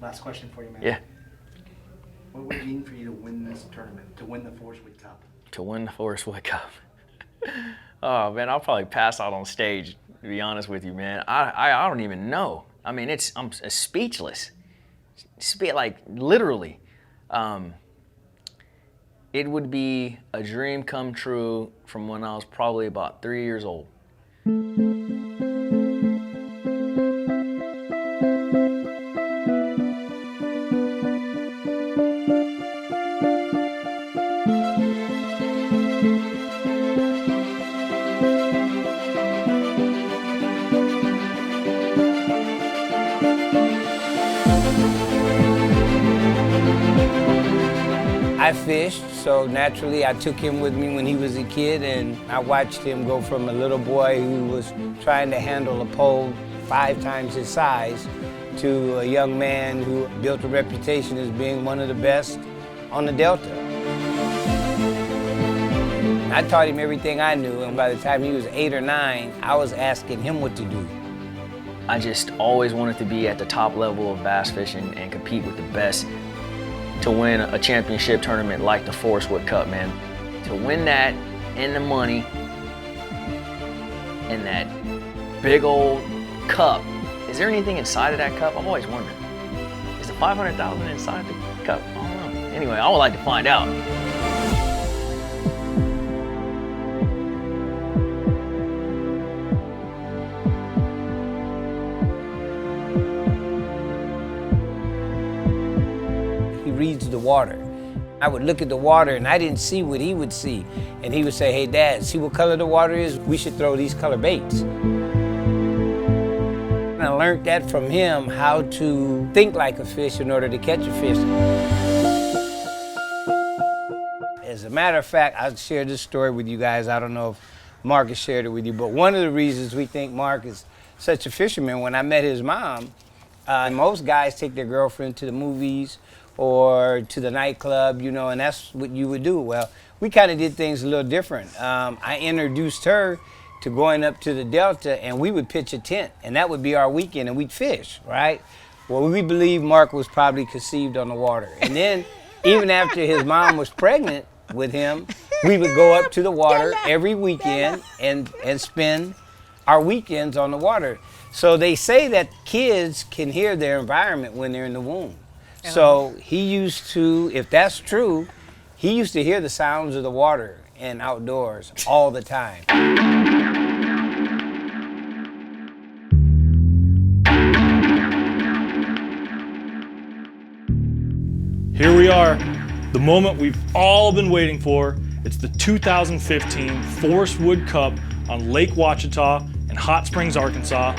Last question for you, man. Yeah. What would it mean for you to win this tournament, to win the Forrest Wood Cup? To win the Forrest Wood Cup. Oh man, I'll probably pass out on stage, to be honest with you, man. I don't even know. I mean, I'm speechless. Like literally. It would be a dream come true from when I was probably about 3 years old. I fished, so naturally I took him with me when he was a kid, and I watched him go from a little boy who was trying to handle a pole 5 times his size to a young man who built a reputation as being one of the best on the Delta. I taught him everything I knew, and by the time he was 8 or 9, I was asking him what to do. I just always wanted to be at the top level of bass fishing and compete with the best. To win a championship tournament like the Forrest Wood Cup, man. To win that and the money and that big old cup. Is there anything inside of that cup? I've always wondered. Is the $500,000 inside the cup? I don't know. Anyway, I would like to find out. Reads the water. I would look at the water and I didn't see what he would see. And he would say, hey Dad, see what color the water is? We should throw these color baits. And I learned that from him, how to think like a fish in order to catch a fish. As a matter of fact, I'll share this story with you guys. I don't know if Mark has shared it with you, but one of the reasons we think Mark is such a fisherman, when I met his mom, most guys take their girlfriend to the movies or to the nightclub, you know, and that's what you would do. Well, we kind of did things a little different. I introduced her to going up to the Delta, and we would pitch a tent, and that would be our weekend, and we'd fish, right? Well, we believe Mark was probably conceived on the water. And then, even after his mom was pregnant with him, we would go up to the water every weekend and spend our weekends on the water. So they say that kids can hear their environment when they're in the womb. So he used to, if that's true, he used to hear the sounds of the water and outdoors all the time. Here we are, the moment we've all been waiting for. It's the 2015 Forrest Wood Cup on Lake Ouachita in Hot Springs, Arkansas.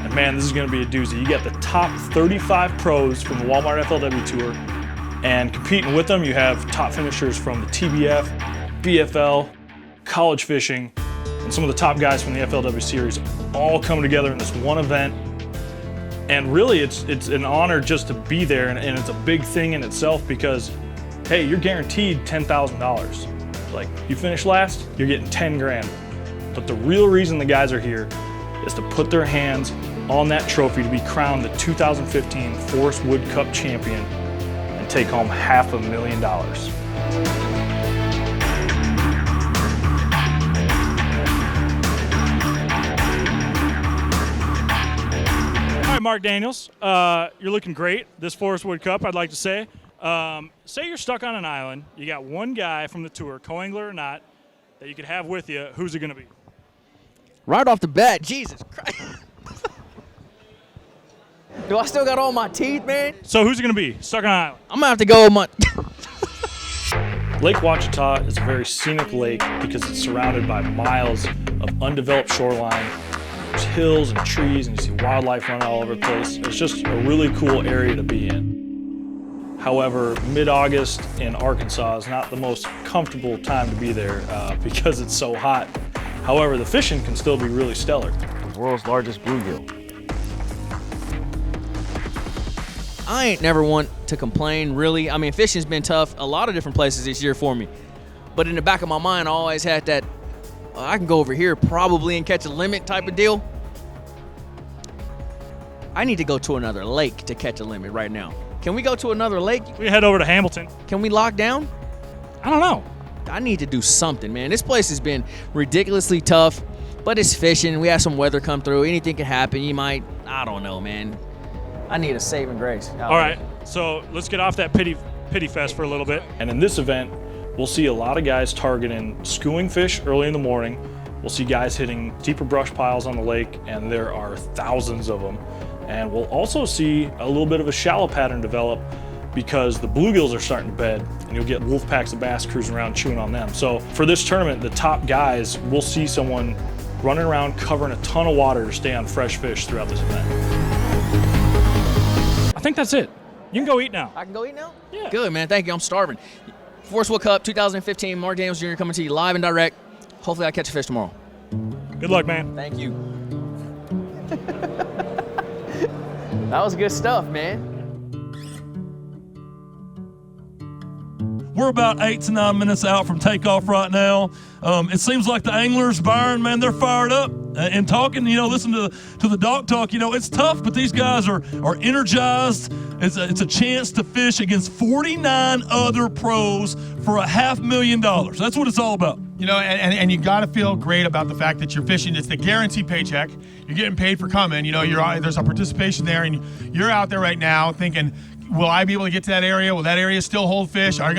And man, this is gonna be a doozy. You got the top 35 pros from the Walmart FLW Tour, and competing with them, you have top finishers from the TBF, BFL, college fishing, and some of the top guys from the FLW series all coming together in this one event. And really, it's an honor just to be there, and it's a big thing in itself because, hey, you're guaranteed $10,000. Like, you finish last, you're getting 10 grand. But the real reason the guys are here is to put their hands on that trophy to be crowned the 2015 Forrest Wood Cup champion and take home $500,000. All right, Mark Daniels, you're looking great this Forrest Wood Cup, I'd like to say. Say you're stuck on an island, you got one guy from the tour, co-angler or not, that you could have with you. Who's it gonna be? Right off the bat, Jesus Christ. Do I still got all my teeth, man? So who's it gonna be? Stuck on an island. I'm gonna have to go with my... Lake Ouachita is a very scenic lake because it's surrounded by miles of undeveloped shoreline. There's hills and trees, and you see wildlife running all over the place. It's just a really cool area to be in. However, mid-August in Arkansas is not the most comfortable time to be there because it's so hot. However, the fishing can still be really stellar. The world's largest bluegill. I ain't never want to complain, really. I mean, fishing's been tough a lot of different places this year for me. But in the back of my mind, I always had that, I can go over here probably and catch a limit type of deal. I need to go to another lake to catch a limit right now. Can we go to another lake? We head over to Hamilton. Can we lock down? I don't know. I need to do something, man. This place has been ridiculously tough, but it's fishing. We have some weather come through. Anything can happen. You might, I don't know, man. I need a saving grace. All right, so let's get off that pity fest for a little bit. And in this event, we'll see a lot of guys targeting schooling fish early in the morning. We'll see guys hitting deeper brush piles on the lake, and there are thousands of them. And we'll also see a little bit of a shallow pattern develop because the bluegills are starting to bed, and you'll get wolf packs of bass cruising around chewing on them. So for this tournament, the top guys, we'll see someone running around covering a ton of water to stay on fresh fish throughout this event. I think that's it. You can go eat now. I can go eat now? Yeah. Good, man. Thank you. I'm starving. Forrest Wood Cup 2015, Mark Daniels Jr. coming to you live and direct. Hopefully I catch a fish tomorrow. Good luck, man. Thank you. That was good stuff, man. We're about 8 to 9 minutes out from takeoff right now. It seems like the anglers, Byron, man, they're fired up and talking. You know, listen to the dog talk. You know, it's tough, but these guys are energized. It's a chance to fish against 49 other pros for $500,000. That's what it's all about. You know, and you got to feel great about the fact that you're fishing. It's the guaranteed paycheck. You're getting paid for coming. You know, there's a participation there, and you're out there right now thinking, will I be able to get to that area? Will that area still hold fish? How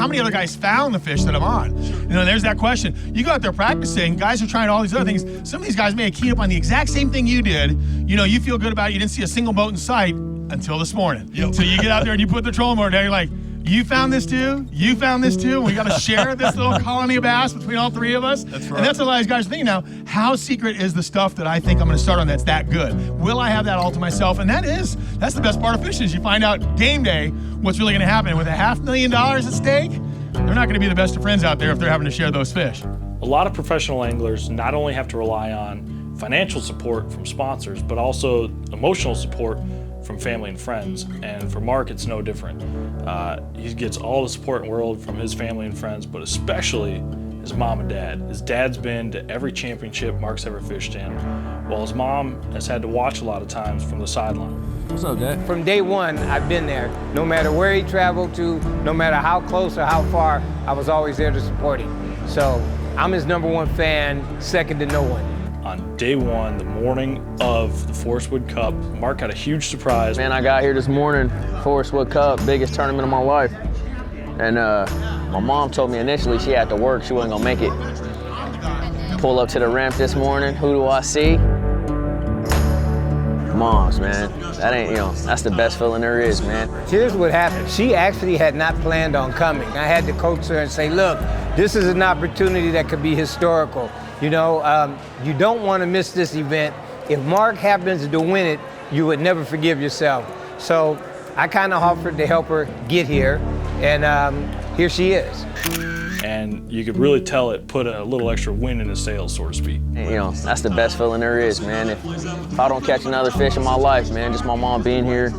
many other guys found the fish that I'm on? You know, there's that question. You go out there practicing. Guys are trying all these other things. Some of these guys may have keyed up on the exact same thing you did. You know, you feel good about it. You didn't see a single boat in sight until this morning. Yep. So you get out there and you put the trolling motor down. You're like, you found this too? You found this too? We got to share this little colony of bass between all three of us? That's right. And that's what a lot of guys are thinking now. How secret is the stuff that I think I'm going to start on that's that good? Will I have that all to myself? And that's the best part of fishing is you find out game day what's really going to happen. And with $500,000 at stake, they're not going to be the best of friends out there if they're having to share those fish. A lot of professional anglers not only have to rely on financial support from sponsors, but also emotional support from family and friends, and for Mark it's no different. He gets all the support in the world from his family and friends, but especially his mom and dad. His dad's been to every championship Mark's ever fished in, while his mom has had to watch a lot of times from the sideline. What's up, Dad? From day one, I've been there. No matter where he traveled to, no matter how close or how far, I was always there to support him. So I'm his #1 fan, second to no one. On day one, the morning of the Forrest Wood Cup, Mark had a huge surprise. Man, I got here this morning, Forrest Wood Cup, biggest tournament of my life. And my mom told me initially she had to work, she wasn't gonna make it. Pull up to the ramp this morning, who do I see? Moms, man. That ain't, that's the best feeling there is, man. Here's what happened. She actually had not planned on coming. I had to coax her and say, look, this is an opportunity that could be historical. You know, you don't want to miss this event. If Mark happens to win it, you would never forgive yourself. So I kind of offered to help her get here, and here she is. And you could really tell it put a little extra wind in his sails, so to speak. That's the best feeling there is, man. If I don't catch another fish in my life, man, just my mom being here,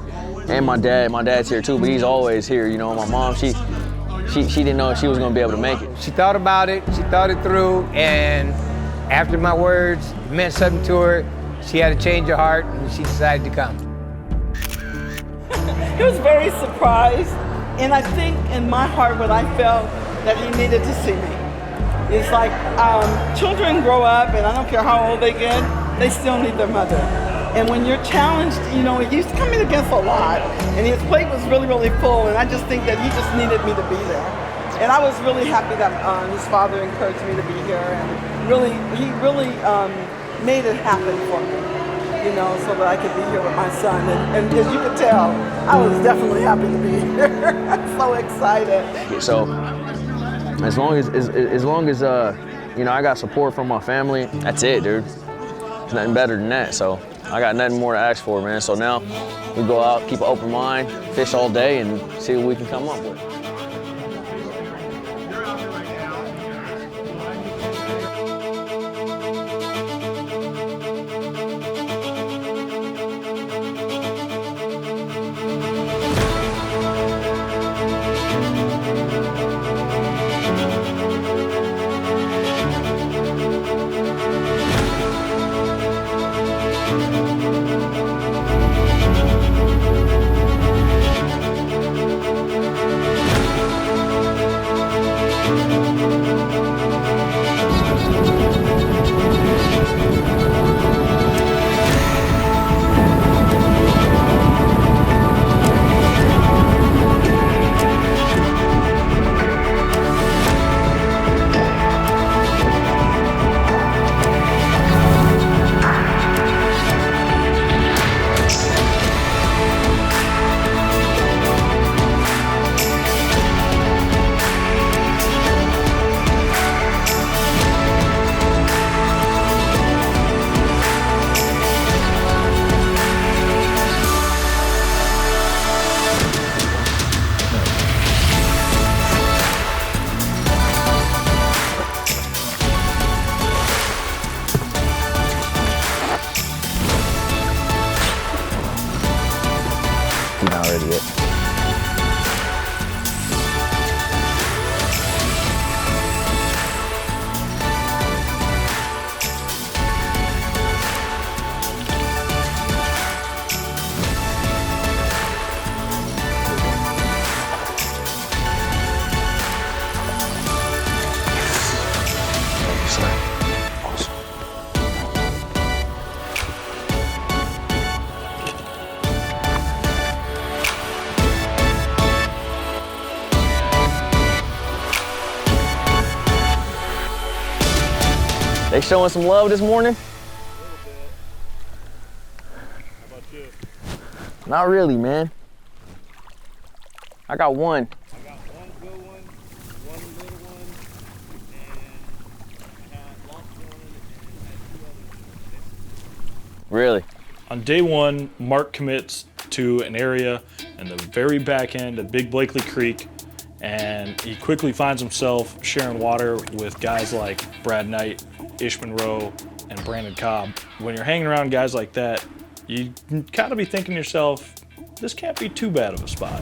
and my dad's here too, but he's always here. You know, my mom, she didn't know if she was gonna be able to make it. She thought about it, she thought it through, and after my words meant something to her, she had a change of heart, and she decided to come. He was very surprised, and I think in my heart what I felt that he needed to see me. It's like children grow up, and I don't care how old they get, they still need their mother. And when you're challenged, he used to come in against a lot, and his plate was really, really full, and I just think that he just needed me to be there. And I was really happy that his father encouraged me to be here, and he really made it happen for me, so that I could be here with my son. And as you could tell, I was definitely happy to be here. I'm so excited. So, as long as I got support from my family, that's it, dude. There's nothing better than that. So I got nothing more to ask for, man. So now we go out, keep an open mind, fish all day, and see what we can come up with. he not ready yet. They showing some love this morning? How about you? Not really, man. I got one. I got one good one little one, and I had lost one and had 2 others. Really? On day 1, Mark commits to an area in the very back end of Big Blakely Creek, and he quickly finds himself sharing water with guys like Brad Knight, Ish Monroe, and Brandon Cobb. When you're hanging around guys like that, you gotta be thinking to yourself, this can't be too bad of a spot.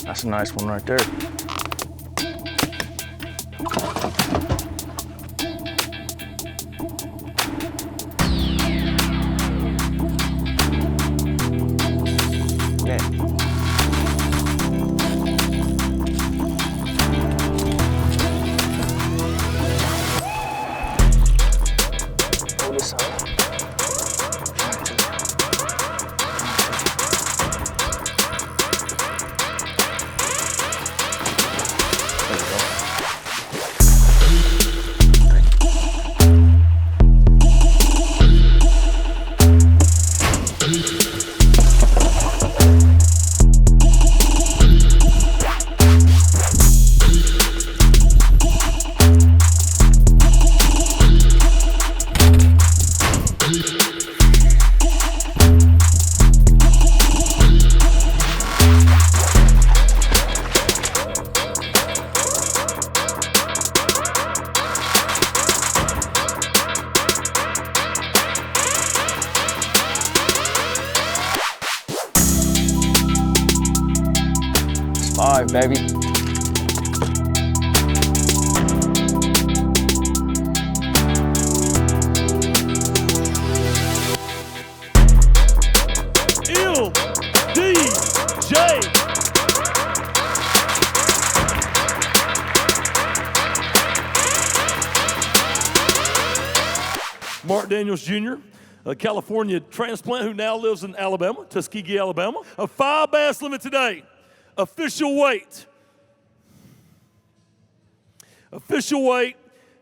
That's a nice one right there. Yeah. Pull this up. Five, baby. M.D.J. Mark Daniels Jr., a California transplant who now lives in Alabama, Tuskegee, Alabama. A 5 bass limit today. Official weight. Official weight,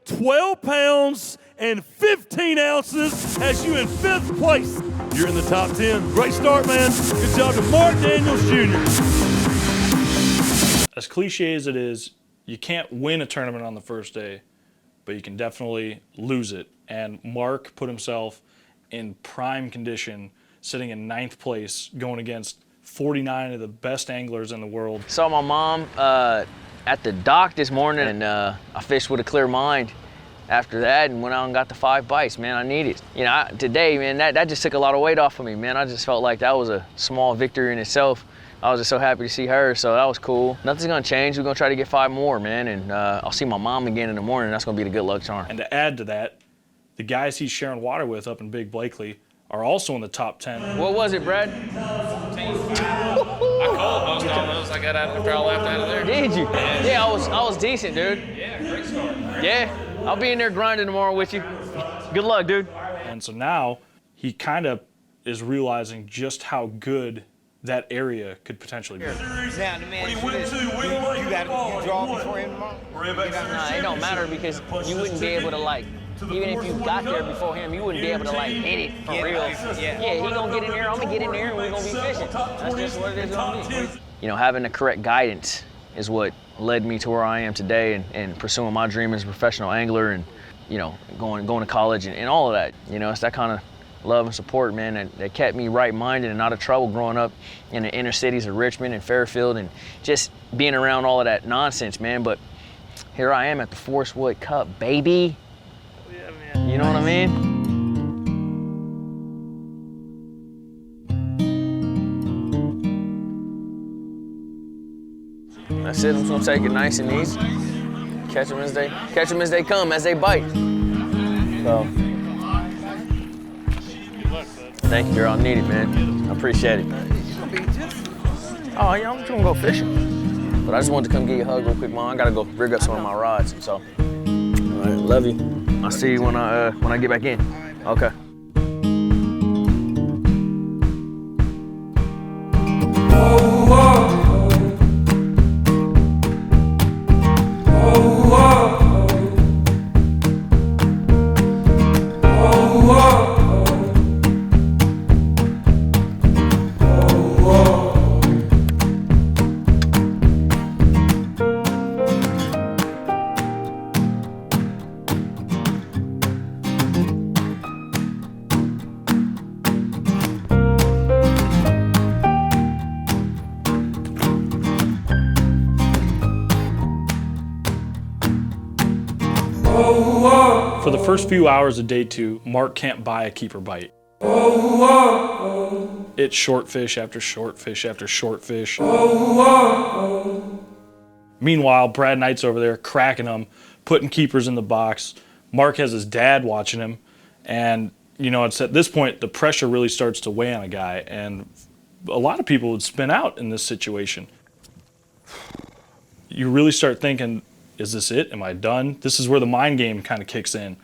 12 pounds and 15 ounces has you in 5th place. You're in the top 10. Great start, man. Good job to Mark Daniels Jr. As cliche as it is, you can't win a tournament on the first day, but you can definitely lose it. And Mark put himself in prime condition, sitting in 9th place, going against 49 of the best anglers in the world. Saw my mom at the dock this morning, and I fished with a clear mind after that and went out and got the 5 bites, man. I need it. You know, today, man, that just took a lot of weight off of me, man. I just felt like that was a small victory in itself. I was just so happy to see her, so that was cool. Nothing's gonna change. We're gonna try to get 5 more, man, and I'll see my mom again in the morning. That's gonna be the good luck charm. And to add to that, the guys he's sharing water with up in Big Blakely are also in the top 10. What was it, Brad? I called most on those. I got out of the foul left out of there. Did you? Yeah, I was decent, dude. Yeah, great start. Yeah, I'll be in there grinding tomorrow with you. Good luck, dude. And so now he kind of is realizing just how good that area could potentially be. Now, the man, When he went to, we don't like you the got ball. to draw before him tomorrow? Nah, it don't matter because you wouldn't be able to like, even if you got there before him, you wouldn't be able to like hit it for real. Yeah, he gonna get in there, I'm gonna get in there, and we're gonna be fishing. That's just what it is gonna be. You know, having the correct guidance is what led me to where I am today and pursuing my dream as a professional angler and, you know, going to college and all of that. You know, it's that kind of love and support, man, that kept me right-minded and out of trouble growing up in the inner cities of Richmond and Fairfield and just being around all of that nonsense, man. But here I am at the Forrest Wood Cup, baby. Yeah, man. You know what I mean? That's it. I'm just gonna take it nice and easy. Catch them as they come, as they bite. So, thank you, girl. I need it, man. I appreciate it. Oh, yeah, I'm just gonna go fishing. But I just wanted to come give you a hug real quick, Mom. I gotta go rig up some of my rods. So, all right, love you. I'll see you when I get back in. Okay. For the first few hours of day 2, Mark can't buy a keeper bite. It's short fish after short fish after short fish. Meanwhile, Brad Knight's over there cracking them, putting keepers in the box. Mark has his dad watching him. And, you know, it's at this point the pressure really starts to weigh on a guy. And a lot of people would spin out in this situation. You really start thinking, is this it? Am I done? This is where the mind game kind of kicks in.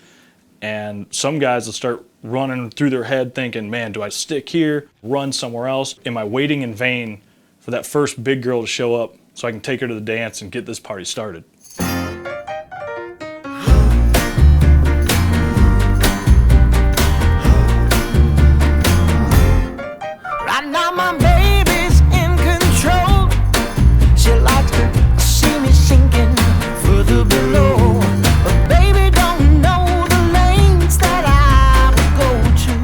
And some guys will start running through their head thinking, man, do I stick here, run somewhere else? Am I waiting in vain for that first big girl to show up so I can take her to the dance and get this party started? Right now my baby's in control. She likes to see me sinking further below. But baby don't know the lanes that I would go to.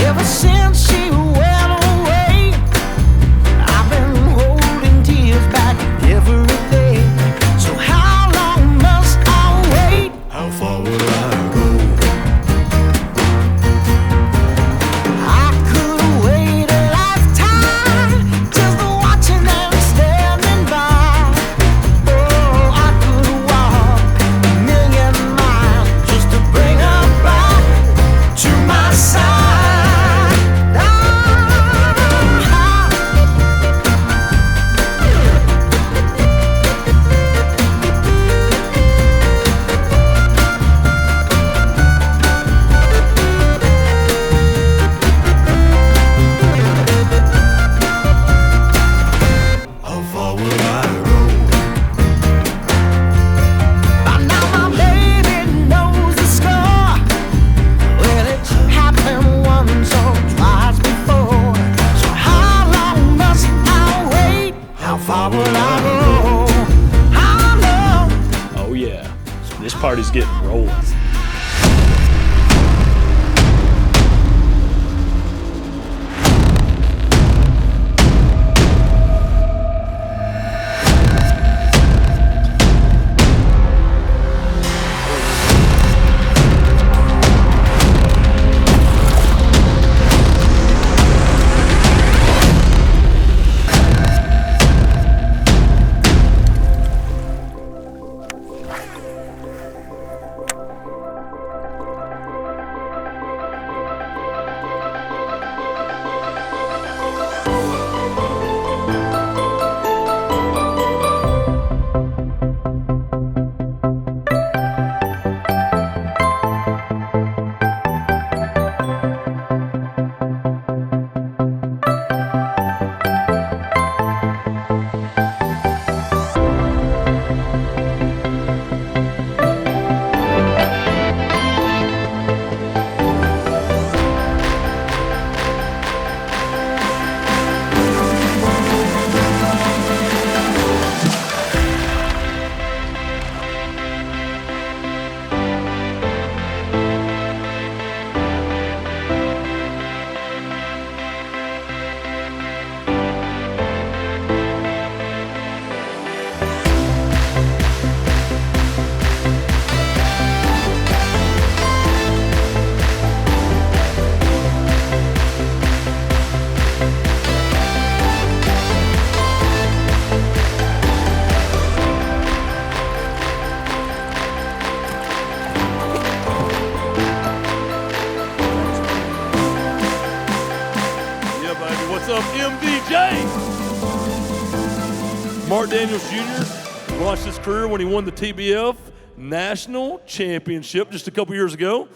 Ever since she went away, I've been holding tears back every day. So how long must I wait? How far will I go? I could wait a lifetime just watching them standing by. Oh, I could walk a million miles just to bring her back to my side. How far will I go? By now my baby knows the score. Well, it's happened once or twice before. So how long must I wait? How far will I go? How long? Oh yeah, this party's getting rolling. Mark Daniels Jr. launched his career when he won the TBF National Championship just a couple years ago.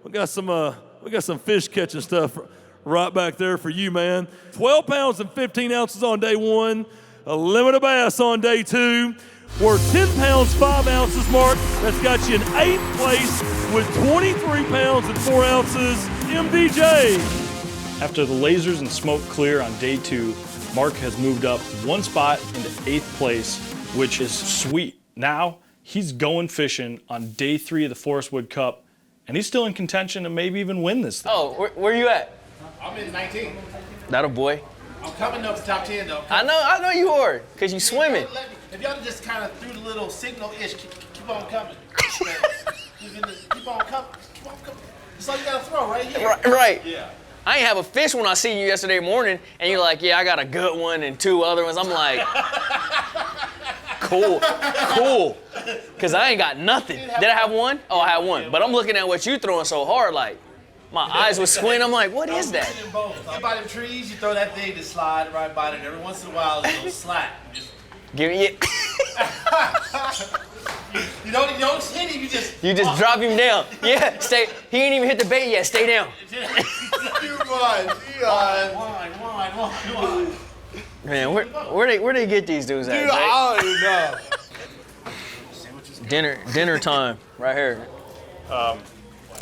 We got some fish catching stuff right back there for you, man. 12 pounds and 15 ounces on day 1, a limited bass on day 2. We're 10 pounds, 5 ounces, Mark. That's got you in 8th place with 23 pounds and 4 ounces, M.D.J. After the lasers and smoke clear on day 2, Mark has moved up 1 spot into 8th place, which is sweet. Now he's going fishing on day 3 of the Forrest Wood Cup, and he's still in contention to maybe even win this thing. Oh, where you at? I'm in 19. That a boy. I'm coming up to top 10 though. I know you are, cause you swimming. If y'all just kind of threw the little signal-ish, keep on coming. Keep on coming. It's like you gotta throw right here. Right. Yeah. I ain't have a fish when I seen you yesterday morning, and you're like, yeah, I got a good one and 2 other ones. I'm like, cool, cause I ain't got nothing. Did I have one? Oh, I had one. But I'm looking at what you throwing so hard, like my eyes was squinting. I'm like, what is that? Get by them trees, you throw that thing to slide right by it. Every once in a while, it'll slap. Give me it. You don't hit him, You just drop him down. Yeah, stay. He ain't even hit the bait yet. Stay down. One. Man, where they get these dudes at? Dude, I don't even know. Dinner time right here. I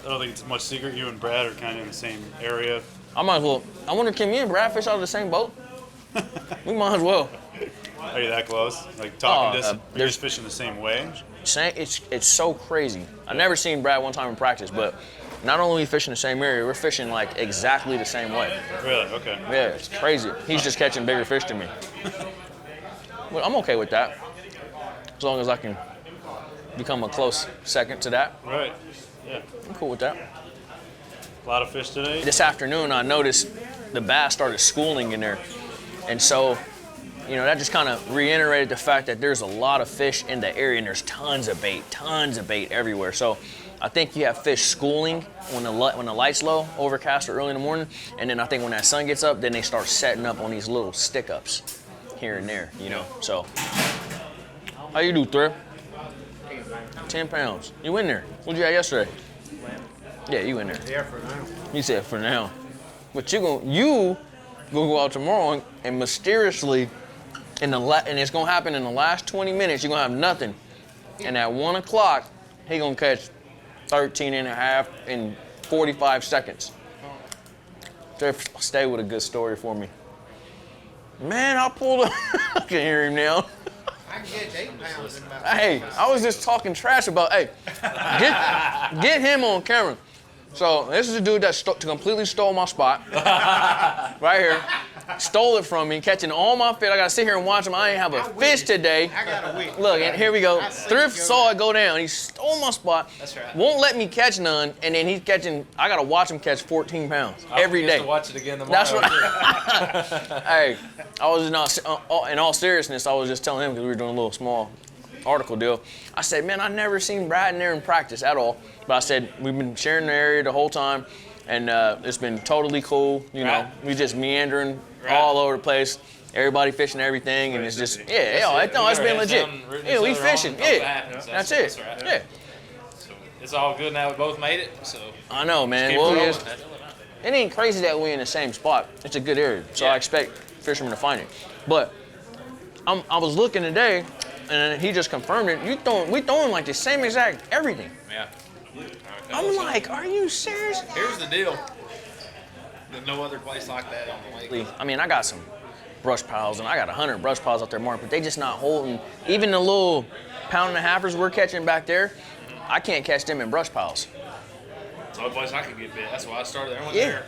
don't think it's much secret. You and Brad are kind of in the same area. I might as well. I wonder, can me and Brad fish out of the same boat? We might as well. Are you that close? Like talking distance? You're just fishing the same way? It's so crazy. I've never seen Brad one time in practice, but not only are we fishing the same area, we're fishing like exactly the same way. Really? Okay. Yeah, it's crazy. He's just catching bigger fish than me. Well, I'm okay with that, as long as I can become a close second to that. Right. Yeah. I'm cool with that. A lot of fish today? This afternoon, I noticed the bass started schooling in there, and so, you know, that just kind of reiterated the fact that there's a lot of fish in the area, and there's tons of bait everywhere. So I think you have fish schooling when the light's low, overcast or early in the morning, and then I think when that sun gets up, then they start setting up on these little stick-ups here and there, you know. So, how you do, Thrift? 10 pounds. You in there? What'd you have yesterday? Yeah, you in there. Yeah, for now. You said for now. But you gonna go out tomorrow and mysteriously, and it's gonna happen in the last 20 minutes, you're gonna have nothing. And at 1 o'clock, he gonna catch 13 and a half in 45 seconds. Stay with a good story for me. Man, I pulled up. I can hear him now. I can get 8 pounds in about. Hey, I was just talking trash about, hey, get him on camera. So this is a dude that completely stole my spot. Right here. Stole it from me, catching all my fish. I gotta sit here and watch him. I ain't have a fish today. I got a week. Look, and here we go. Thrift saw it go down. He stole my spot. That's right. Won't let me catch none, and then he's catching, I gotta watch him catch 14 pounds every day. To watch it again tomorrow. That's right. Hey, I was not, in all seriousness, I was just telling him, because we were doing a little small article deal. I said, man, I never seen Brad in there in practice at all. But I said, we've been sharing the area the whole time, and it's been totally cool. You know, we just meandering all over the place. Everybody fishing everything, and it's just, it's been legit. Yeah, we fishing. Yeah, that's it. Yeah. So it's all good now. We both made it. So I know, man. Well, it ain't crazy that we're in the same spot. It's a good area, so I expect fishermen to find it. But I was looking today, and he just confirmed it. We throwing like the same exact everything. Yeah. I'm like, are you serious? Here's the deal. There's no other place like that on the lake. I mean, I got some brush piles, and I got 100 brush piles out there, Mark, but they just not holding. Even the little 1.5-pounders we're catching back there, I can't catch them in brush piles. It's the only place I could get bit. That's why I started there. I went there.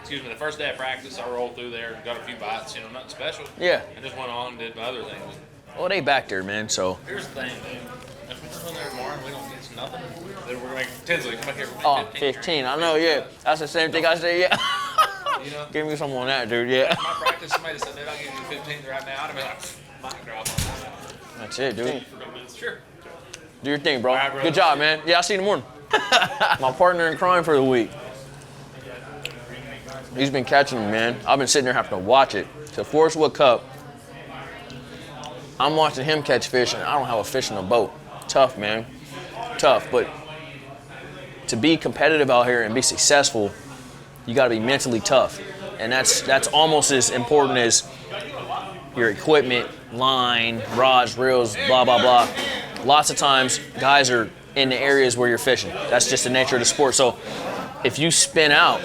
Excuse me, the first day of practice, I rolled through there, got a few bites, nothing special. Yeah. I just went on and did my other things. Well, they back there, man, so. Here's the thing, dude. If we just went there tomorrow and we don't get nothing, then we're going to Tinsley, come back here for 15. I know, yeah. That's the same thing I say, yeah. Give me some on that, dude, yeah. My practice, somebody said, dude, I'll give you 15 right now. I'd have been like, mic drop on that. That's it, dude. Sure. Do your thing, bro. Good job, man. Yeah, I'll see you in the morning. My partner in crime for the week. He's been catching me, man. I've been sitting there having to watch it. The Forrest Wood Cup. I'm watching him catch fish, and I don't have a fish in the boat. Tough, man. Tough. But to be competitive out here and be successful, you got to be mentally tough. And that's almost as important as your equipment, line, rods, reels, blah, blah, blah. Lots of times, guys are in the areas where you're fishing. That's just the nature of the sport. So if you spin out,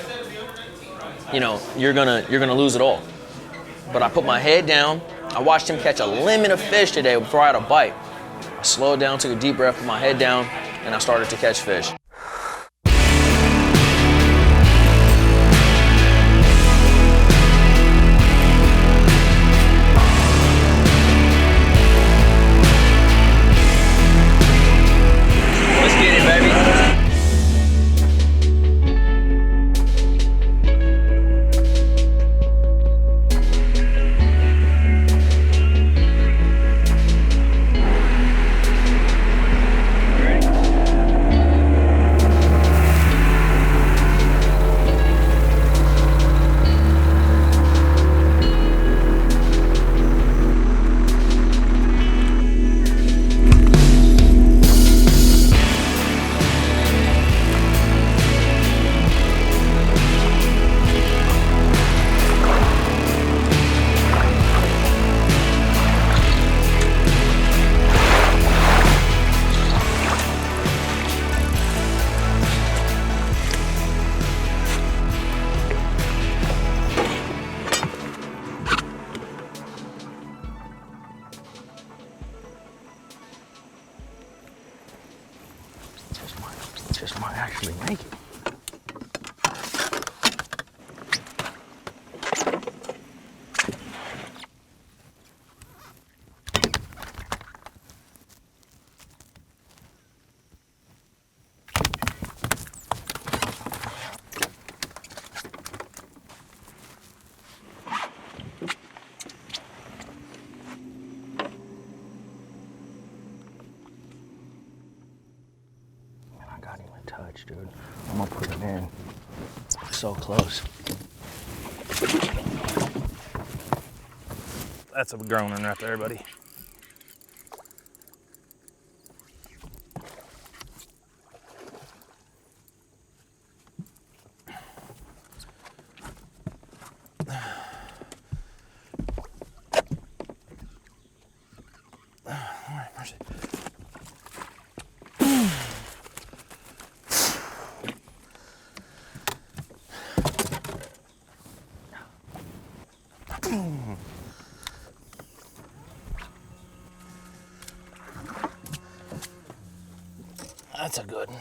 you know, you're gonna lose it all. But I put my head down. I watched him catch a limit of fish today before I had a bite. I slowed down, took a deep breath, put my head down, and I started to catch fish. Let's get it, baby. Just might actually make it. Touch, dude. I'm gonna put it in. So close. That's a grown one right there, buddy. Alright, mercy. That's a good one.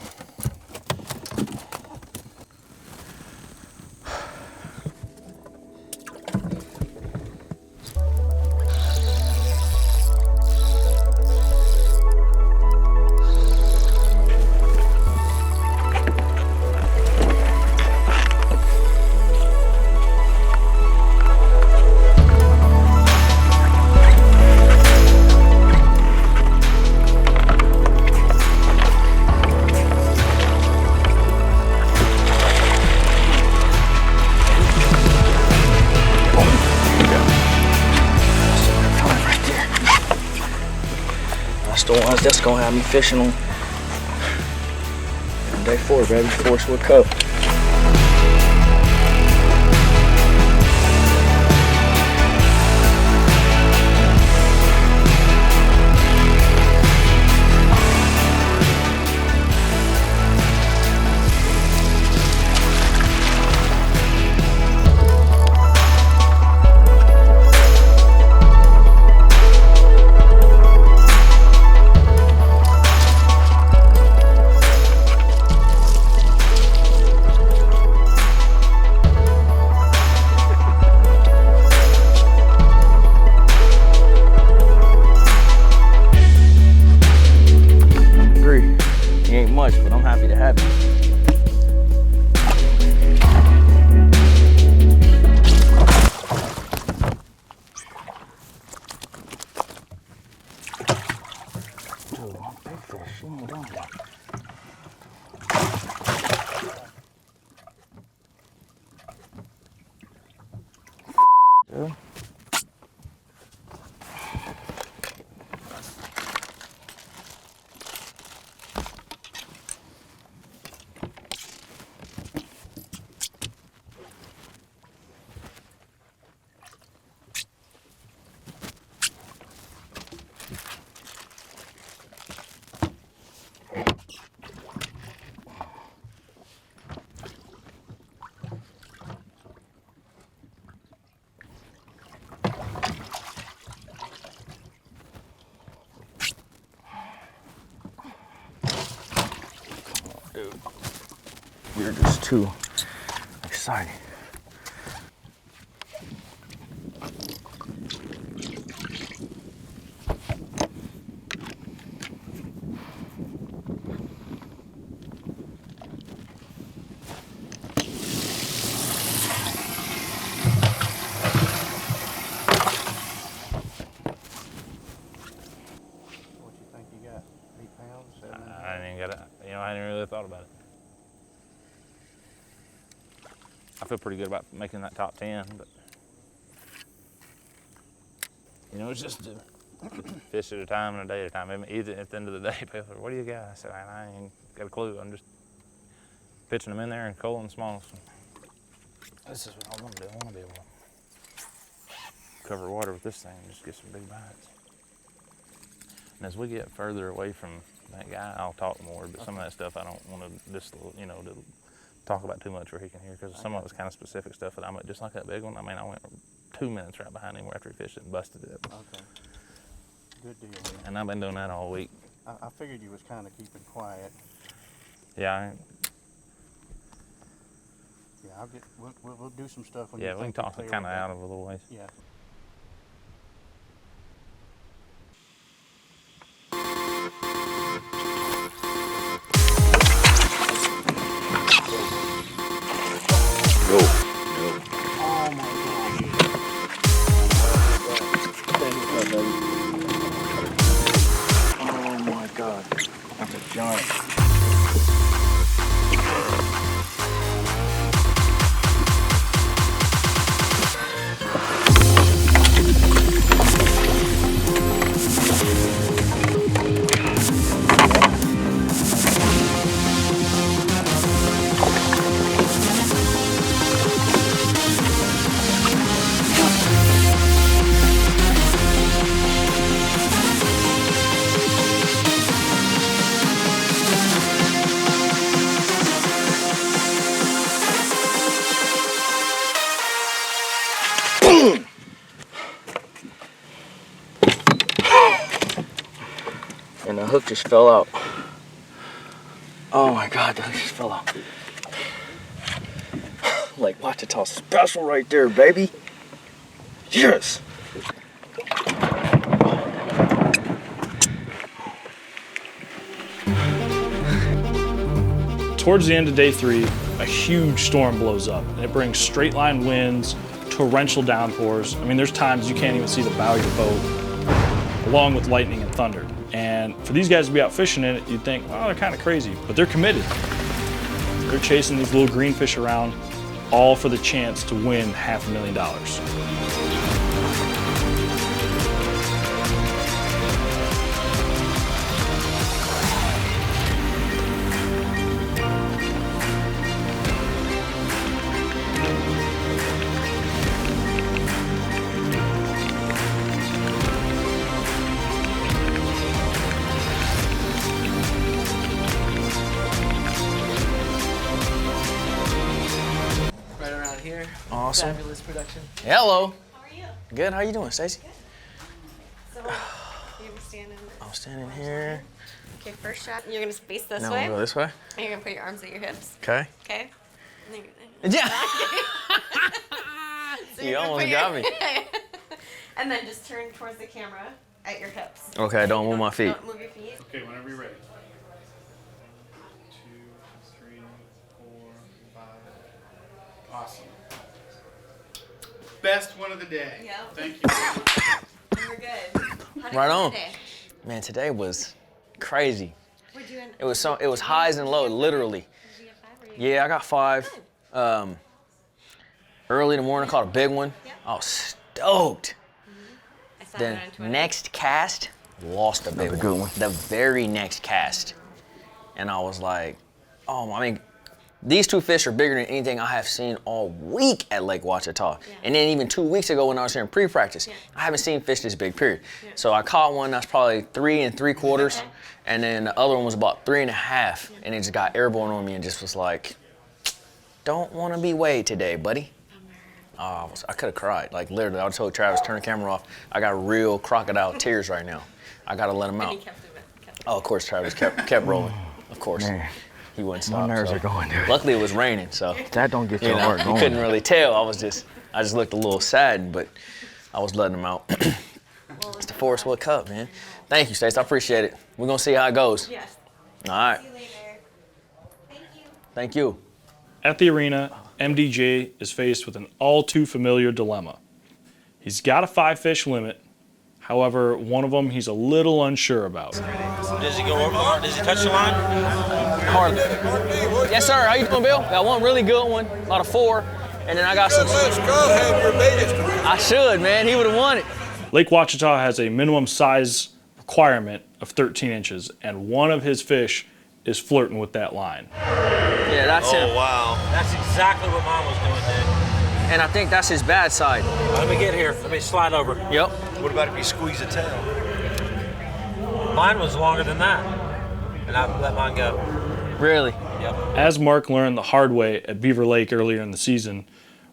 The ones that's gonna have me fishing on day 4, baby. Forrest Wood Cup. we're just too excited. I hadn't really thought about it. I feel pretty good about making that top 10, but you know, it's just a fish at a time and a day at a time. I mean, either at the end of the day, people are, what do you got? I said, I ain't got a clue. I'm just pitching them in there and culling smalls. This is what I want to do. I want to be able to cover water with this thing and just get some big bites. And as we get further away from that guy, I'll talk more, but some of that stuff I don't want to just, you know, to talk about too much where he can hear, because some of it's kind of specific stuff that I'm just like that big one. I mean, I went 2 minutes right behind him after he fished it and busted it. Okay. Good deal. And I've been doing that all week. I figured you was kind of keeping quiet. Yeah. Yeah, I'll get. We'll do some stuff when Yeah, you we can talk it kind of out of a little ways. Yeah. Oh my God, that's a giant. And the hook just fell out. Oh my God, the hook just fell out. Lake Ouachita special right there, baby. Yes. Towards the end of day 3, a huge storm blows up, and it brings straight line winds, torrential downpours. I mean, there's times you can't even see the bow of your boat, along with lightning and thunder. And for these guys to be out fishing in it, you'd think, well, they're kind of crazy, but they're committed. They're chasing these little green fish around, all for the chance to win $500,000. Awesome. Fabulous production. Hello. How are you? Good. How you doing, Stacey? So, you were standing. I'm standing here. Okay, first shot. You're gonna face this Now way. we'll go this way. And you're gonna put your arms at your hips. Okay. Okay. And then you're Yeah. so You you're gonna almost put got your- me. And then just turn towards the camera at your hips. Okay, don't move my feet. Don't move your feet. Okay, whenever you're ready. 2, 3, 4, 5. Awesome. Best one of the day. Yeah. Thank you. We're good. How'd it Right go on. today? Man, today was crazy. What'd you end- It was highs and lows, literally. Did you get 5 or you- Yeah, I got 5. Early in the morning, caught a big one. Yep. I was stoked. I saw Then that on Twitter. next cast, lost a big one. The very next cast. And I was like, oh, I mean, these 2 fish are bigger than anything I have seen all week at Lake Ouachita. Yeah. And then even 2 weeks ago when I was here in pre-practice, Yeah. I haven't seen fish this big, period. Yeah. So I caught one that's probably 3 3/4, Okay. and then the other one was about 3 1/2, and it just got airborne on me and just was like, don't want to be weighed today, buddy. I could have cried. Like literally, I told Travis, turn the camera off. I got real crocodile tears right now. I gotta let him And out. he kept it. Oh, of course, Travis kept rolling. Of course. Man. he wouldn't stop. My nerves so. are going, dude. Luckily, it was raining, so that don't get you your know, heart going. you couldn't really tell. I just looked a little saddened, but I was letting him out. It's the Forrest Wood Cup, man. Thank you, Stacey. I appreciate it. We're gonna see how it goes. Yes. All right. See you later. Thank you. Thank you. At the arena, M.D.J. is faced with an all too familiar dilemma. He's got a 5-fish limit. However, one of them he's a little unsure about. Does he go over the line? Does he touch the line? Hardly. Yes, sir. How you doing, Bill? Got one really good one, about a 4, and then I got some. I should, man. He would have won it. Lake Ouachita has a minimum size requirement of 13 inches, and one of his fish is flirting with that line. Yeah, that's him. Oh, wow. That's exactly what mine was doing, dude. And I think that's his bad side. Let me get here. Let me slide over. Yep. What about if you squeeze the tail? Mine was longer than that, and I let mine go. Really? Yep. As Mark learned the hard way at Beaver Lake earlier in the season,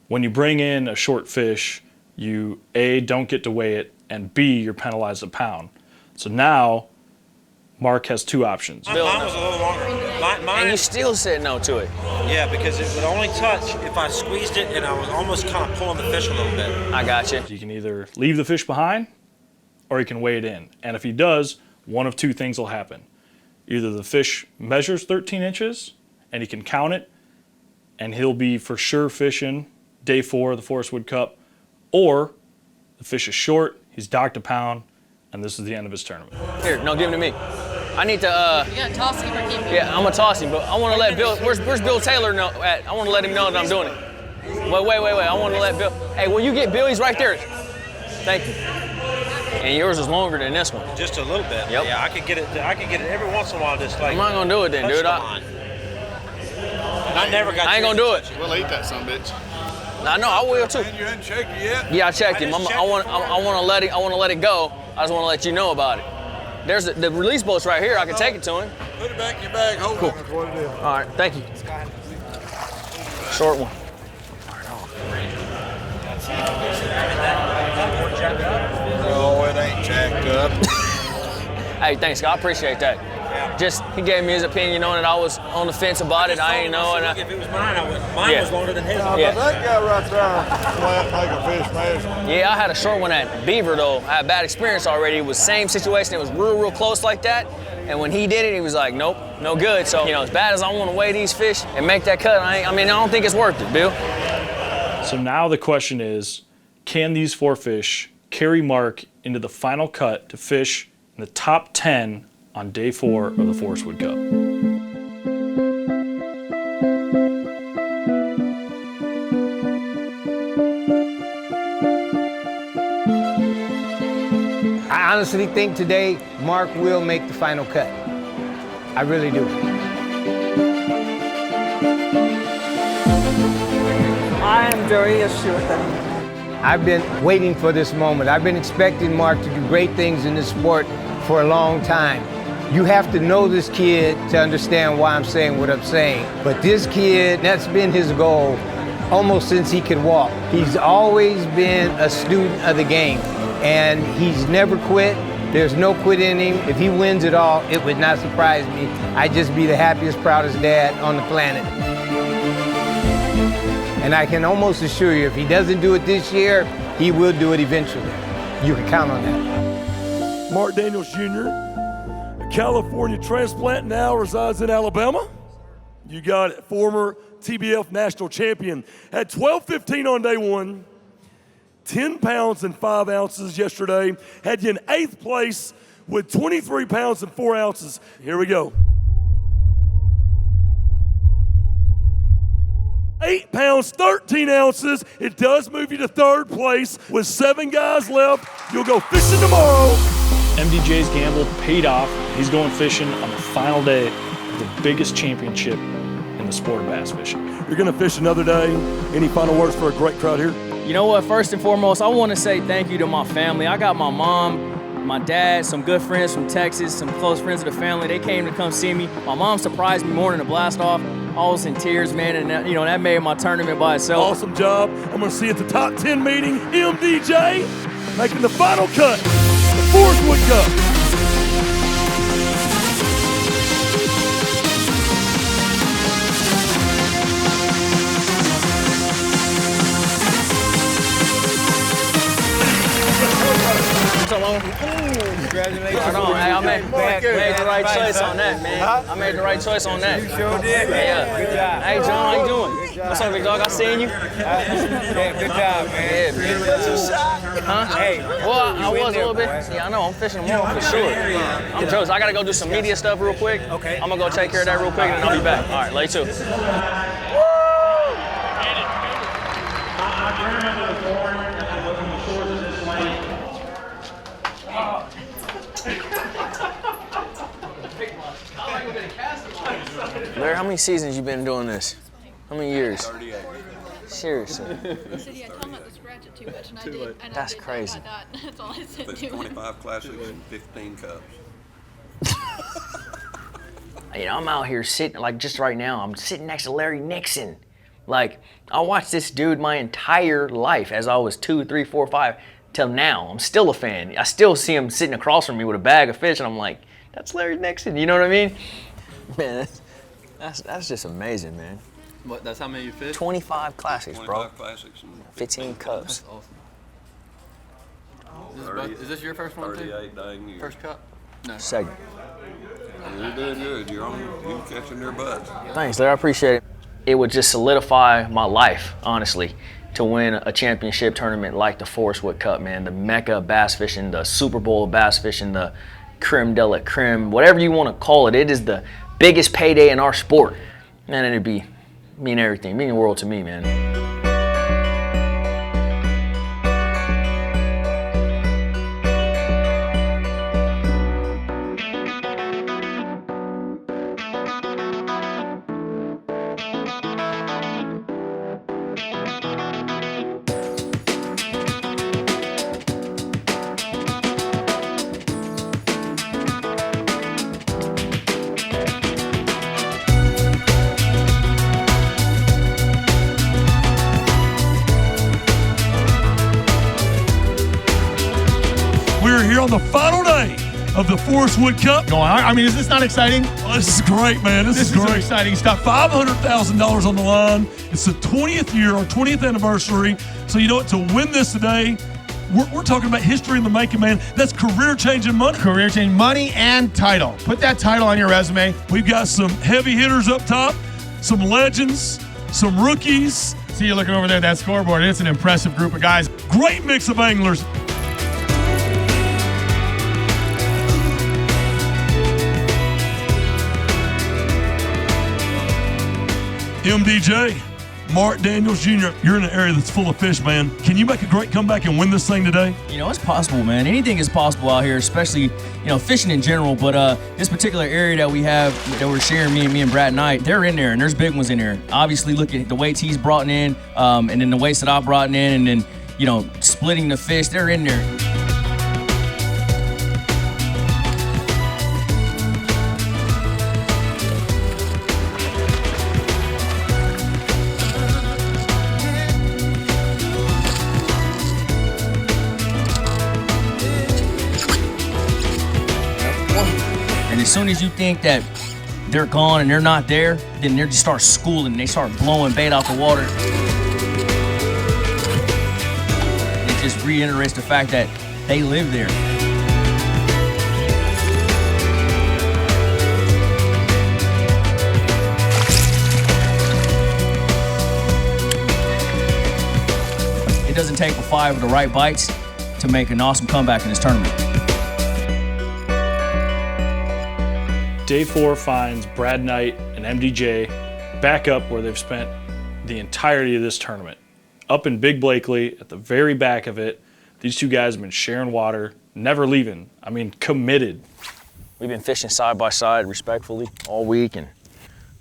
when you bring in a short fish, you A, don't get to weigh it, and B, you're penalized a pound. So now, Mark has 2 options. Mine was a little longer. And you still said no to it. Yeah, because it would only touch if I squeezed it and I was almost kind of pulling the fish a little bit. I got you. You can either leave the fish behind, or you can weigh it in. And if he does, one of 2 things will happen. Either the fish measures 13 inches, and he can count it, and he'll be for sure fishing day 4 of the Forrest Wood Cup, or the fish is short, he's docked a pound, and this is the end of his tournament. Here, no, give him to me. I need to, You gotta toss him or keep him? yeah, I'm gonna toss him, but I wanna let Bill, where's Bill Taylor know at? I wanna let him know that I'm doing it. Wait, I wanna let Bill, hey, when you get Bill, he's right there. Thank you. And yours is longer than this one. Just a little bit. Yep. Yeah, I could get it every once in a while, just like. I'm not gonna do it then, dude. I never got. I ain't gonna do it. We'll eat that son-bitch. I know, I will too. You hadn't checked it yet? Yeah, I checked him. I wanna let it go. I just wanna let you know about it. There's the release boat's right here. I can take it to him. Put it back in your bag. Hold Cool. on. That's what it is. All right, thank you. Short one. Oh, it ain't jacked up. Hey, thanks, Scott. I appreciate that. Just, he gave me his opinion on it. I was on the fence about it. I ain't know. And if it was mine, mine was longer than his. Yeah. That guy right there, like a fish master. Yeah, I had a short one at Beaver, though. I had a bad experience already. It was same situation. It was real close like that. And when he did it, he was like, nope, no good. So, as bad as I want to weigh these fish and make that cut, I don't think it's worth it, Bill. So now the question is, can these 4 fish carry Mark into the final cut to fish in the top 10 on day 4 of the Forrest Wood Cup? I honestly think today Mark will make the final cut. I really do. I am very assured that he will. I've been waiting for this moment. I've been expecting Mark to do great things in this sport for a long time. You have to know this kid to understand why I'm saying what I'm saying. But this kid, that's been his goal almost since he could walk. He's always been a student of the game, and he's never quit. There's no quit in him. If he wins it all, it would not surprise me. I'd just be the happiest, proudest dad on the planet. And I can almost assure you, if he doesn't do it this year, he will do it eventually. You can count on that. Mark Daniels Jr., a California transplant, now resides in Alabama. You got it, former TBF national champion. Had 12:15 on day 1, 10 pounds and 5 ounces yesterday. Had you in 8th place with 23 pounds and 4 ounces. Here we go. 8 pounds, 13 ounces. It does move you to 3rd place. With 7 guys left, you'll go fishing tomorrow. M.D.J's gamble paid off. He's going fishing on the final day of the biggest championship in the sport of bass fishing. You're gonna fish another day. Any final words for a great crowd here? You know what? First and foremost, I want to say thank you to my family. I got my mom, my dad, some good friends from Texas, some close friends of the family. They came to come see me. My mom surprised me more than the blast off. I was in tears, man, and that made my tournament by itself. Awesome job. I'm gonna see you at the top 10 meeting. M.D.J. making the final cut, the Forrest Wood Cup. doing? Congratulations. Right on. Hey, I made the right choice on that, man. I made the right choice on that. You sure did. Yeah. Good job. Hey, John, how you doing? What's up, big dog? I seen you. Yeah, good job, man. Yeah, huh? Hey, well, I was a little bit. Yeah, I know. I'm fishing tomorrow for sure. I'm Joe's. I gotta go do some media stuff real quick. Okay. I'm gonna go take care of that real quick, and then I'll be back. All right, late too. Larry, how many seasons you been doing this? How many years? 38. Seriously. He said, yeah, tell him not to scratch it too much, and I did. And That's I did crazy. that. That's all I said But to him. 25 classics and 15 cups. You know, I'm out here sitting, like just right now, I'm sitting next to Larry Nixon. Like, I watched this dude my entire life as I was 2, 3, 4, 5 till now. I'm still a fan. I still see him sitting across from me with a bag of fish, and I'm like, that's Larry Nixon, you know what I mean? Man, that's just amazing, man. What, that's how many you fish? 25 classics, 25 bro. classics and 15 cups. That's awesome. Is this your first one, too? 38 dang years. First cup? No. Second. You're doing good. You're catching their butts. Thanks, Larry. I appreciate it. It would just solidify my life, honestly, to win a championship tournament like the Forrest Wood Cup, man. The Mecca of bass fishing, the Super Bowl of bass fishing, the creme de la creme, whatever you want to call it. It is the biggest payday in our sport. Man, it'd mean everything, mean the world to me, man. We're here on the final day of the Forrest Wood Cup. I mean, is this not exciting? Oh, this is great, man. This is some great. exciting stuff. $500,000 on the line. It's the 20th year, our 20th anniversary. So you know what? To win this today, we're talking about history in the making, man. That's career-changing money. Career-changing money and title. Put that title on your resume. We've got some heavy hitters up top, some legends, some rookies. See you looking over there at that scoreboard. It's an impressive group of guys. Great mix of anglers. M.D.J, Mark Daniels Jr., you're in an area that's full of fish, man. Can you make a great comeback and win this thing today? You know, it's possible, man. Anything is possible out here, especially, fishing in general. But this particular area that we have, that we're sharing, me and Brad Knight, they're in there, and there's big ones in there. Obviously, look at the weights he's brought in, and then the weights that I brought in, and then, splitting the fish, they're in there. And as soon as you think that they're gone and they're not there, then they just start schooling and they start blowing bait out the water. It just reiterates the fact that they live there. It doesn't take but 5 of the right bites to make an awesome comeback in this tournament. Day 4 finds Brad Knight and M.D.J back up where they've spent the entirety of this tournament. Up in Big Blakely, at the very back of it, these two guys have been sharing water, never leaving. I mean, committed. We've been fishing side by side respectfully all week, and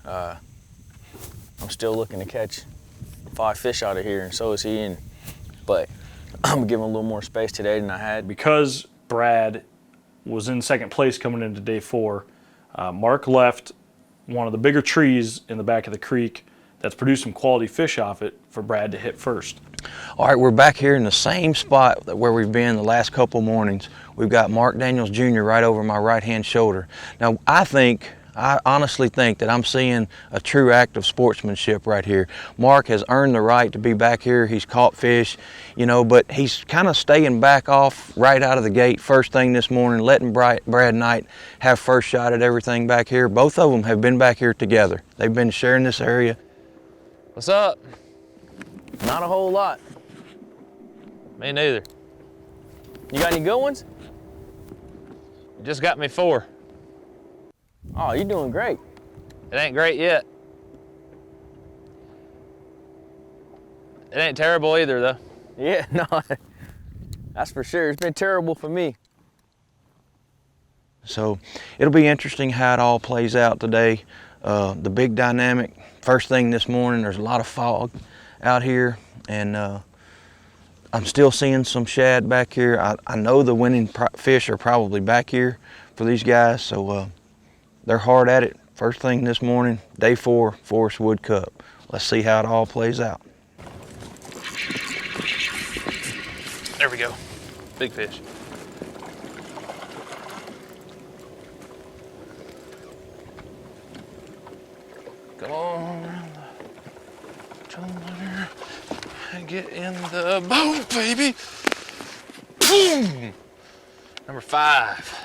I'm still looking to catch 5 fish out of here, and so is he. But I'm gonna give him a little more space today than I had. Because Brad was in second place coming into day 4, Mark left one of the bigger trees in the back of the creek that's produced some quality fish off it for Brad to hit first. All right, we're back here in the same spot where we've been the last couple mornings. We've got Mark Daniels Jr. right over my right-hand shoulder. Now, I think I honestly think that I'm seeing a true act of sportsmanship right here. Mark has earned the right to be back here. He's caught fish, you know, but he's kind of staying back off right out of the gate first thing this morning, letting Brad Knight have first shot at everything back here. Both of them have been back here together. They've been sharing this area. What's up? Not a whole lot. Me neither. You got any good ones? You just got me 4. Oh, you're doing great. It ain't great yet. It ain't terrible either, though. Yeah, no, that's for sure. It's been terrible for me. So it'll be interesting how it all plays out today. The big dynamic, first thing this morning, there's a lot of fog out here, and I'm still seeing some shad back here. I know the winning fish are probably back here for these guys, so they're hard at it. First thing this morning, day 4, Forrest Wood Cup. Let's see how it all plays out. There we go. Big fish. Come on around the trailer and get in the boat, baby. Boom! Number 5.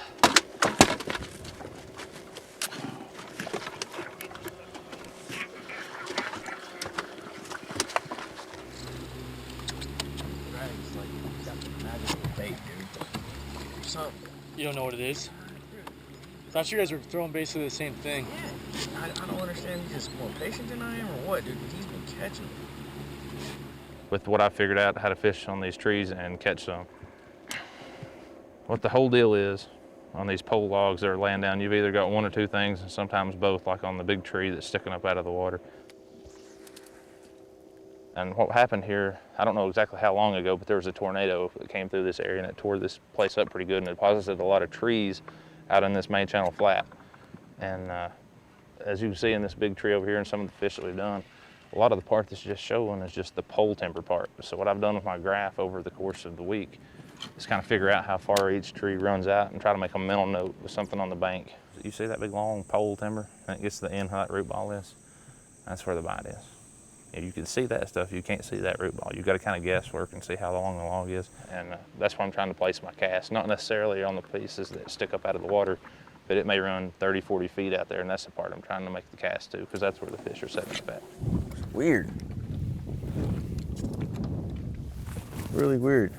You don't know what it is? Thought you guys were throwing basically the same thing. Yeah, I don't understand. He's just more patient than I am, or what, dude? He's been catching. With what I figured out how to fish on these trees and catch some. What the whole deal is on these pole logs that are laying down, you've either got one or two things, and sometimes both, like on the big tree that's sticking up out of the water. And what happened here, I don't know exactly how long ago, but there was a tornado that came through this area and it tore this place up pretty good, and it deposited a lot of trees out in this main channel flat. And as you can see in this big tree over here and some of the fish that we've done, a lot of the part that's just showing is just the pole timber part. So what I've done with my graph over the course of the week is kind of figure out how far each tree runs out and try to make a mental note with something on the bank. You see that big long pole timber and it gets to the end how that root ball is? That's where the bite is. And you can see that stuff, you can't see that root ball. You've got to kind of guesswork and see how long the log is. And that's where I'm trying to place my cast, not necessarily on the pieces that stick up out of the water, but it may run 30, 40 feet out there, and that's the part I'm trying to make the cast to, because that's where the fish are setting up at. Weird. Really weird.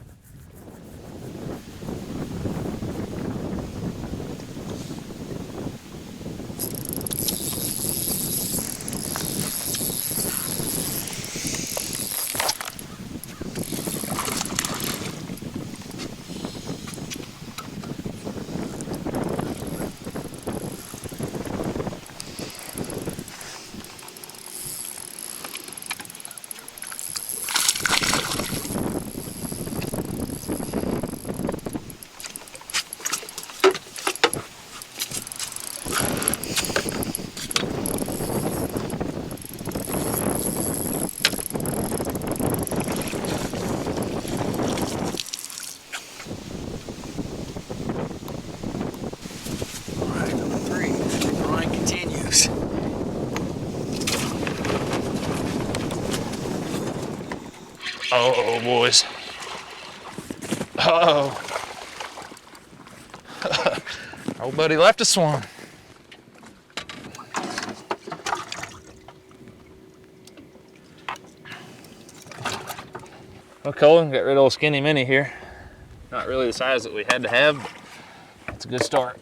Uh-oh, boys. Uh-oh. Old buddy left us one. Well, Colin, got rid of old Skinny Minnie here. Not really the size that we had to have, but it's a good start.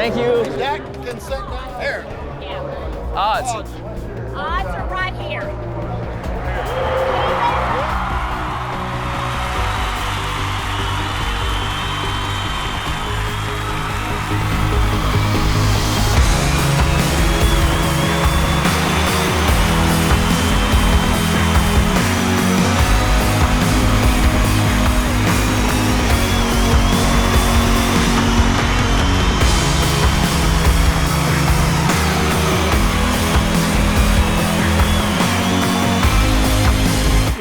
Thank you. Jack can sit down there. Odds. Odds are right here.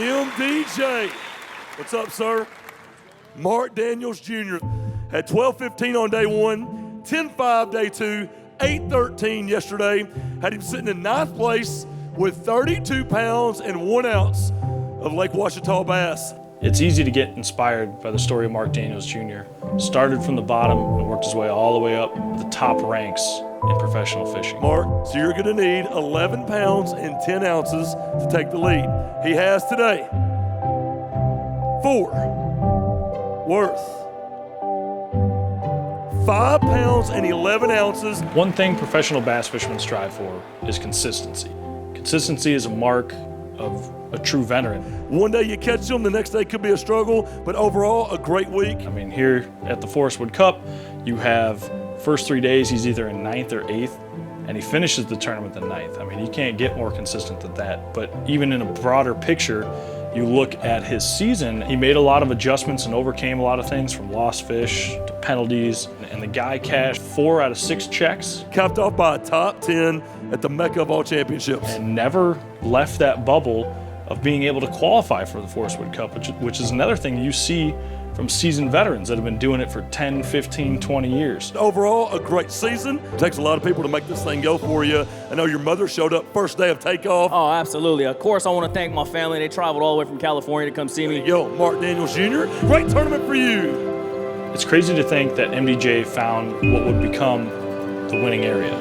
M.D.J. What's up, sir? Mark Daniels Jr. had 12:15 on day 1, 10:05 day 2, 8:13 yesterday. Had him sitting in 9th place with 32 pounds and 1 ounce of Lake Ouachita bass. It's easy to get inspired by the story of Mark Daniels Jr. Started from the bottom and worked his way all the way up to the top ranks in professional fishing. Mark, so you're gonna need 11 pounds and 10 ounces to take the lead. He has today 4 worth 5 pounds and 11 ounces. One thing professional bass fishermen strive for is consistency. Consistency is a mark of a true veteran. One day you catch them, the next day could be a struggle, but overall, a great week. I mean, here at the Forrest Wood Cup, you have first 3 days, he's either in 9th or 8th, and he finishes the tournament in 9th. I mean, you can't get more consistent than that. But even in a broader picture, you look at his season, he made a lot of adjustments and overcame a lot of things, from lost fish to penalties, and the guy cashed 4 out of 6 checks. Capped off by a top 10 at the Mecca of all championships. And never left that bubble of being able to qualify for the Forrest Wood Cup, which is another thing you see from seasoned veterans that have been doing it for 10, 15, 20 years. Overall, a great season. It takes a lot of people to make this thing go for you. I know your mother showed up first day of takeoff. Oh, absolutely. Of course, I want to thank my family. They traveled all the way from California to come see me. Yo, Mark Daniels Jr., great tournament for you. It's crazy to think that M.D.J. found what would become the winning area.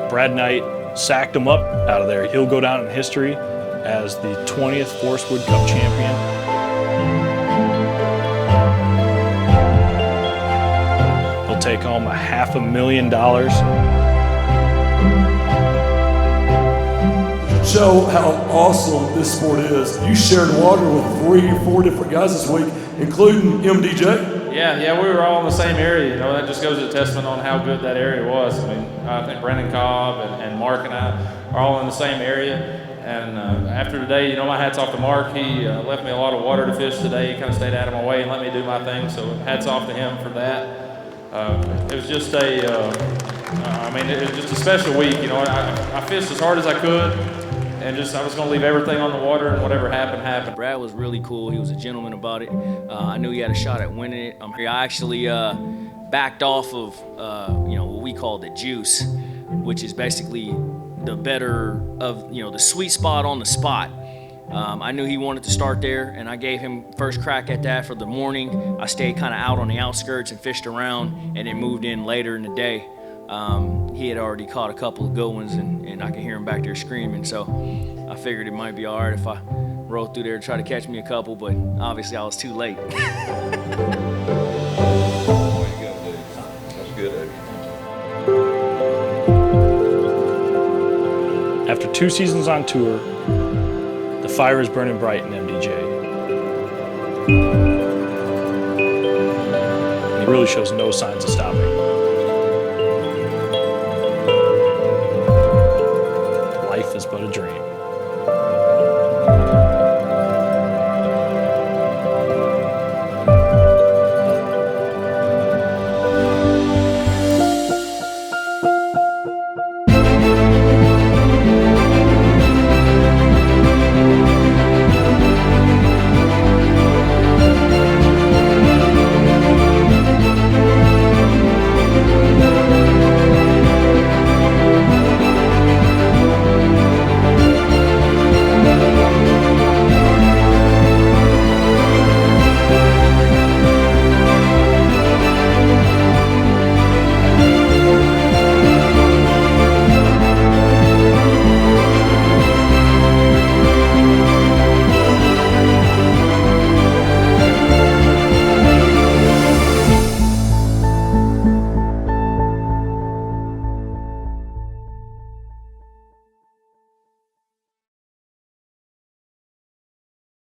Brad Knight sacked him up out of there. He'll go down in history as the 20th Forrest Wood Cup champion. He'll take home $500,000. Show how awesome this sport is. You shared water with 3 or 4 different guys this week, including M.D.J. Yeah, we were all in the same area. You know, that just goes to testament on how good that area was. I mean, I think Brendan Cobb and Mark and I are all in the same area. And after today, you know, my hat's off to Mark. He left me a lot of water to fish today. He kind of stayed out of my way and let me do my thing. So hats off to him for that. It was just it was just a special week. You know, I fished as hard as I could. And I was going to leave everything on the water, and whatever happened, happened. Brad was really cool. He was a gentleman about it. I knew he had a shot at winning it. I actually backed off of, what we call the juice, which is basically the better of, the sweet spot on the spot. I knew he wanted to start there, and I gave him first crack at that for the morning. I stayed kind of out on the outskirts and fished around, and then moved in later in the day. He had already caught a couple of good ones, and I could hear him back there screaming, so I figured it might be all right if I rode through there to try to catch me a couple, but obviously I was too late. That's good of you. After 2 seasons on tour, the fire is burning bright in M.D.J. And he really shows no signs of stopping. Life is but a dream.